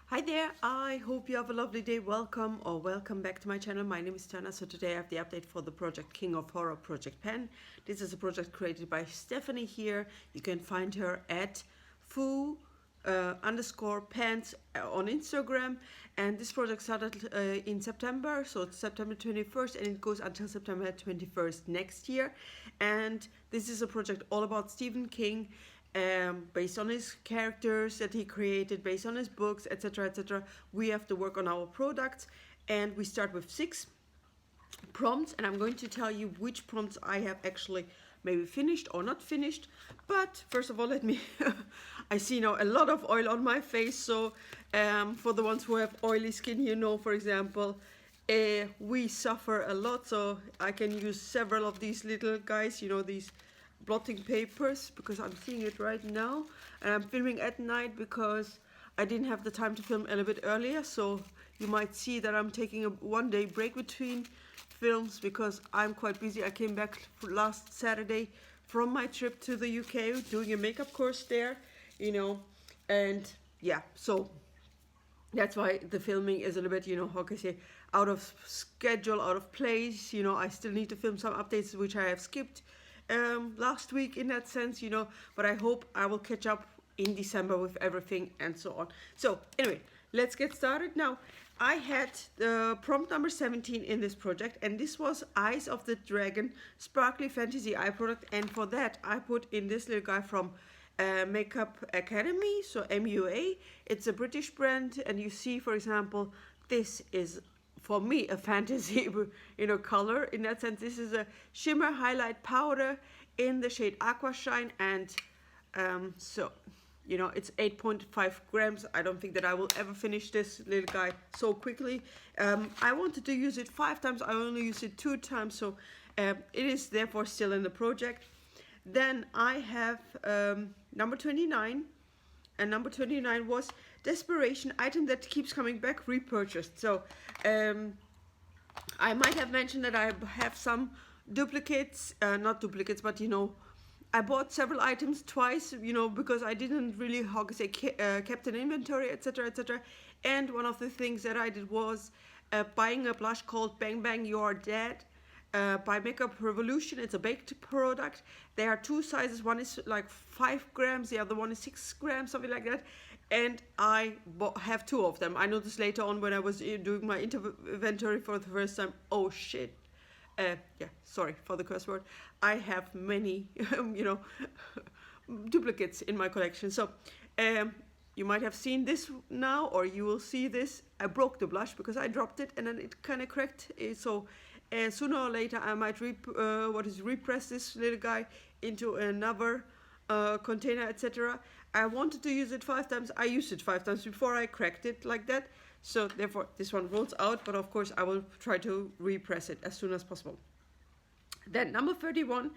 Hi there, I hope you have a lovely day. Welcome back to my channel. My name is Tana. So today I have the update for the project King of Horror Project Pen. This is a project created by Stephanie here. You can find her at foo underscore pants on Instagram, and this project started in September, so it's September 21st, and it goes until September 21st next year. And this is a project all about Stephen King, based on his characters that he created, based on his books, etc., etc. We have to work on our products, and we start with 6 prompts, and I'm going to tell you which prompts I have actually maybe finished or not finished. But first of all, let me I see now a lot of oil on my face, so for the ones who have oily skin, for example, we suffer a lot, so I can use several of these little guys, these blotting papers, because I'm seeing it right now, and I'm filming at night because I didn't have the time to film a little bit earlier. So you might see that I'm taking a one-day break between films because I'm quite busy. I came back last Saturday from my trip to the UK, doing a makeup course there, and yeah, so that's why the filming is a little bit, how can I say, out of schedule, out of place. I still need to film some updates which I have skipped last week in that sense, but I hope I will catch up in December with everything and so on. So anyway, let's get started. Now, I had the prompt number 17 in this project, and this was Eyes of the Dragon Sparkly Fantasy Eye product, and for that I put in this little guy from Makeup Academy, so MUA. It's a British brand, and you see, for example, this is for me a fantasy color. In that sense, this is a shimmer highlight powder in the shade Aqua Shine, and so it's 8.5 grams. I don't think that I will ever finish this little guy so quickly. I wanted to use it 5 times. I only used it 2 times, so it is therefore still in the project. Then I have number 29, and number 29 was Desperation, item that keeps coming back, repurchased. So I might have mentioned that I have some duplicates, not duplicates, but I bought several items twice, because I didn't really, how to say, kept an inventory, etc., etc. And one of the things that I did was buying a blush called Bang Bang You're Dead by Makeup Revolution. It's a baked product. There are 2 sizes. One is like 5 grams, the other one is 6 grams, something like that. And I have 2 of them. I noticed later on when I was doing my inventory for the first time, oh shit. Yeah, sorry for the curse word. I have many, duplicates in my collection. So you might have seen this now, or you will see this. I broke the blush because I dropped it, and then it kind of cracked. So sooner or later I might repress this little guy into another container, etc. I wanted to use it 5 times. I used it 5 times before I cracked it like that. So therefore this one rolls out, but of course I will try to repress it as soon as possible. Then number 31,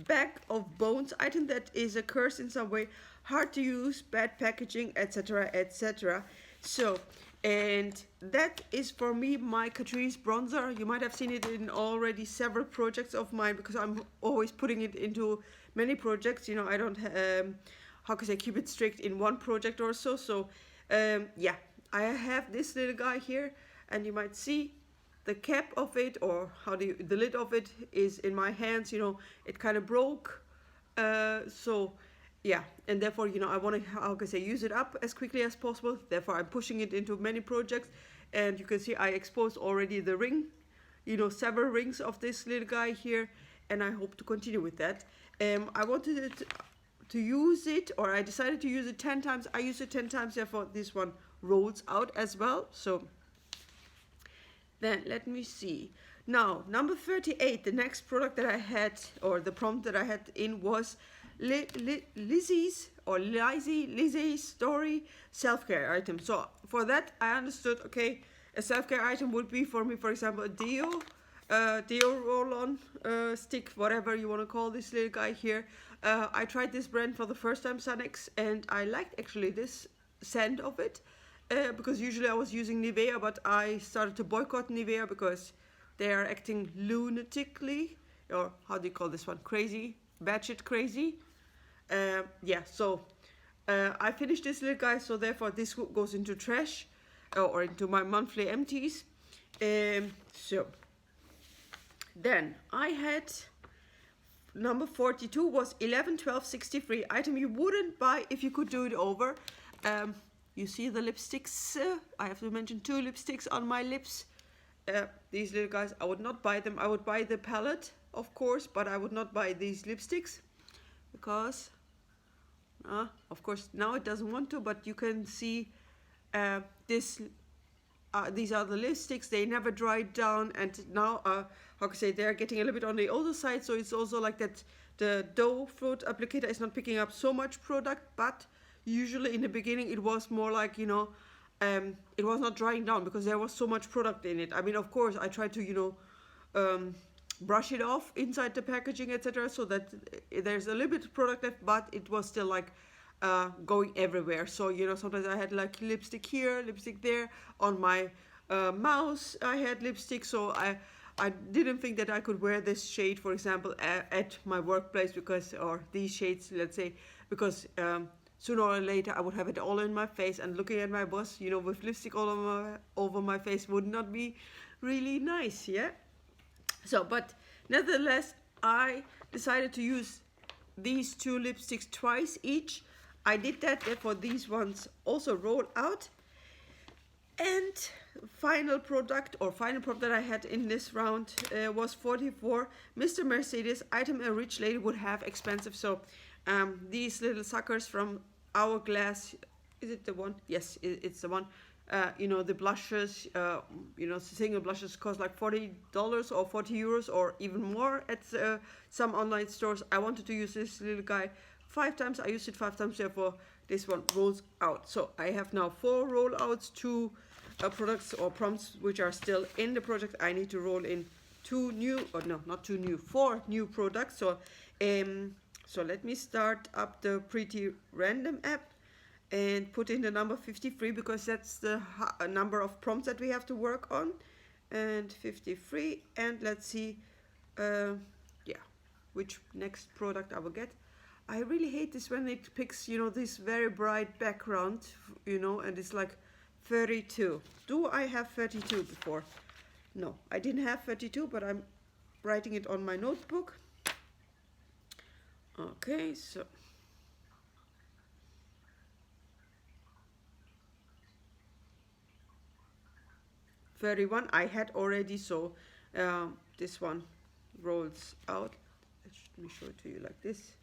Bag of Bones, item that is a curse in some way, hard to use, bad packaging, etc., etc. So, and that is for me my Catrice bronzer. You might have seen it in already several projects of mine, because I'm always putting it into many projects. I don't how can I say, keep it strict in one project or so. So yeah, I have this little guy here, and you might see the cap of it, or the lid of it is in my hands. It kind of broke, so yeah, and therefore I want to, how can I say, use it up as quickly as possible. Therefore I'm pushing it into many projects, and you can see I exposed already the ring, several rings of this little guy here, and I hope to continue with that. I wanted it to use it, or I decided to use it 10 times. I used it 10 times, therefore this one rolls out as well. So then let me see. Now number 38, the next product that I had, or the prompt that I had in, was Lizzie's story self-care item. So for that I understood, okay, a self-care item would be for me, for example, a deo roll-on stick, whatever you want to call this little guy here. I tried this brand for the first time, Sanex, and I liked actually this scent of it, because usually I was using Nivea, but I started to boycott Nivea because they are acting lunatically, or how do you call this one, crazy, batshit crazy. Yeah, so I finished this little guy, so therefore this goes into trash. or into my monthly empties. So then I had number 42 was 11 12 63 item you wouldn't buy if you could do it over. You see the lipsticks, I have to mention 2 lipsticks on my lips. These little guys, I would not buy them. I would buy the palette, of course, but I would not buy these lipsticks because of course now it doesn't want to, but you can see these are the lipsticks. They never dried down, and now how can I say, they're getting a little bit on the older side, so it's also like that the doe foot applicator is not picking up so much product, but usually in the beginning it was more like, you know, it was not drying down because there was so much product in it. I mean, of course I tried to, you know, brush it off inside the packaging, etc., so that there's a little bit of product left, but it was still like going everywhere. So, you know, sometimes I had like lipstick here, lipstick there. On my mouse I had lipstick, so I didn't think that I could wear this shade, for example, at my workplace, because, or these shades, let's say, because sooner or later I would have it all in my face, and looking at my boss, you know, with lipstick all over my face would not be really nice, yeah? So, but nevertheless, I decided to use these 2 lipsticks twice each. I did that, therefore these ones also roll out. And final product that I had in this round was 44. Mr. Mercedes, item a rich lady would have, expensive. So these little suckers from Hourglass, is it the one? Yes, it's the one. You know, the blushes, you know, single blushes cost like $40 or 40 euros or even more at some online stores. I wanted to use this little guy 5 times. I used it 5 times, therefore this one rolls out. So I have now 4 rollouts, 2 products or prompts which are still in the project. I need to roll in 2 new, or no, not 2 new, 4 new products. So so let me start up the Pretty Random app and put in the number 53, because that's the number of prompts that we have to work on. And 53, and let's see, yeah, which next product I will get. I really hate this when it picks, you know, this very bright background, you know, and it's like 32. Do I have 32 before? No, I didn't have 32, but I'm writing it on my notebook. Okay, so 31 I had already, so this one rolls out. Let me show it to you like this.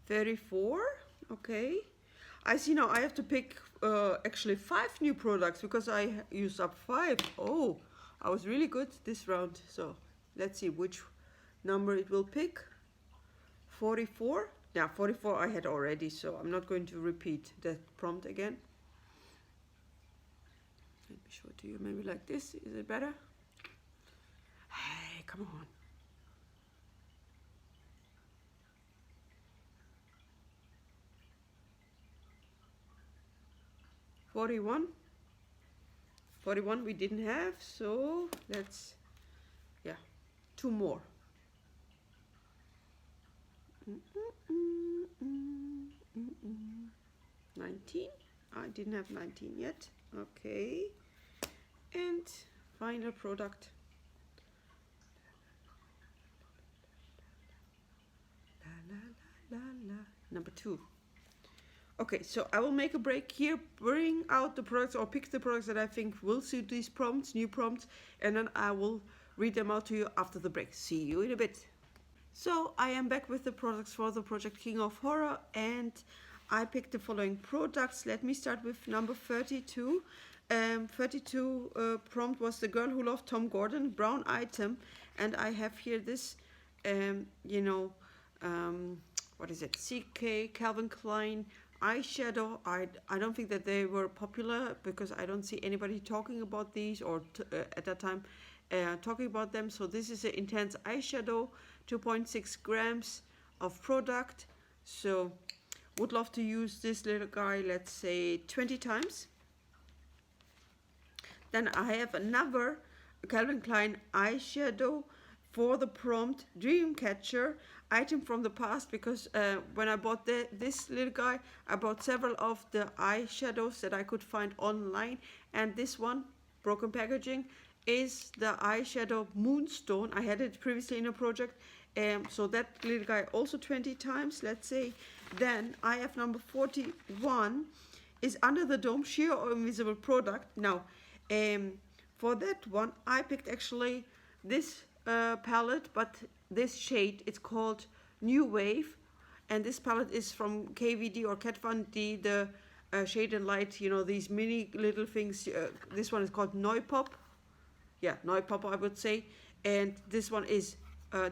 $34, okay. I see now I have to pick actually 5 new products because I used up 5. Oh, I was really good this round. So let's see which number it will pick. 44. Yeah, 44 I had already, so I'm not going to repeat that prompt again. Let me show it to you maybe like this. Is it better? Hey, come on. 41 we didn't have, so let's, yeah, 2 more. 19, I didn't have 19 yet, okay. And final product, number 2. Okay, so I will make a break here, bring out the products or pick the products that I think will suit these prompts, new prompts, and then I will read them out to you after the break. See you in a bit. So I am back with the products for the project King of Horror, and I picked the following products. Let me start with number 32. 32 prompt was The Girl Who Loved Tom Gordon, brown item, and I have here this, you know, what is it, CK Calvin Klein eyeshadow. I don't think that they were popular because I don't see anybody talking about these or at that time talking about them. So this is an intense eyeshadow, 2.6 grams of product. So would love to use this little guy, let's say 20 times. Then I have another Calvin Klein eyeshadow for the prompt Dreamcatcher, item from the past, because when I bought this little guy, I bought several of the eyeshadows that I could find online, and this one, broken packaging, is the eyeshadow Moonstone. I had it previously in a project, so that little guy also 20 times, let's say. Then I have number 41 is Under the Dome, sheer or invisible product. Now, for that one, I picked actually this palette, but this shade, it's called New Wave, and this palette is from KVD or Kat Von D, the Shade and Light, you know, these mini little things. This one is called Neupop. Yeah, Neupop, I would say. And this one is,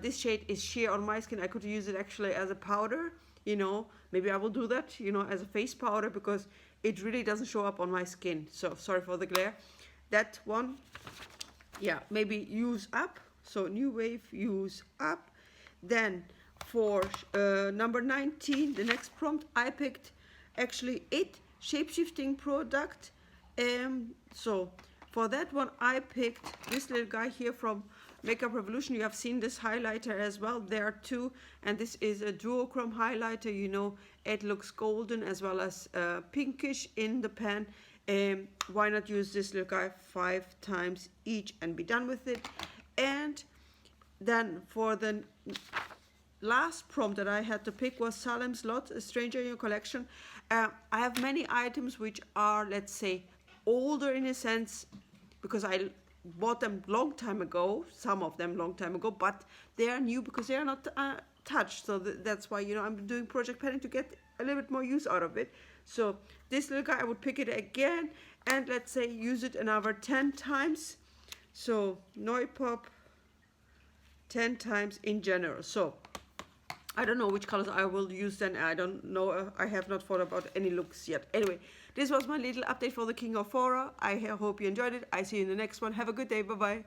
this shade is sheer on my skin. I could use it actually as a powder, you know. Maybe I will do that, you know, as a face powder, because it really doesn't show up on my skin. So sorry for the glare. That one, yeah, maybe use up. So New Wave, use up. Then for number 19, the next prompt, I picked actually 8 shape-shifting product. So for that one, I picked this little guy here from Makeup Revolution. You have seen this highlighter as well. There are 2, and this is a duochrome highlighter. You know, it looks golden as well as pinkish in the pan. Why not use this little guy 5 times each and be done with it? And then for the last prompt that I had to pick was Salem's Lot, A Stranger in Your Collection. I have many items which are, let's say, older in a sense, because I bought them long time ago, some of them long time ago, but they are new because they are not touched. So that's why, you know, I'm doing project panning to get a little bit more use out of it. So this little guy, I would pick it again and let's say use it another 10 times. So Neupop 10 times in general. So I don't know which colors I will use then. I don't know. I have not thought about any looks yet. Anyway, this was my little update for the King of Horror. I hope you enjoyed it. I see you in the next one. Have a good day. Bye-bye.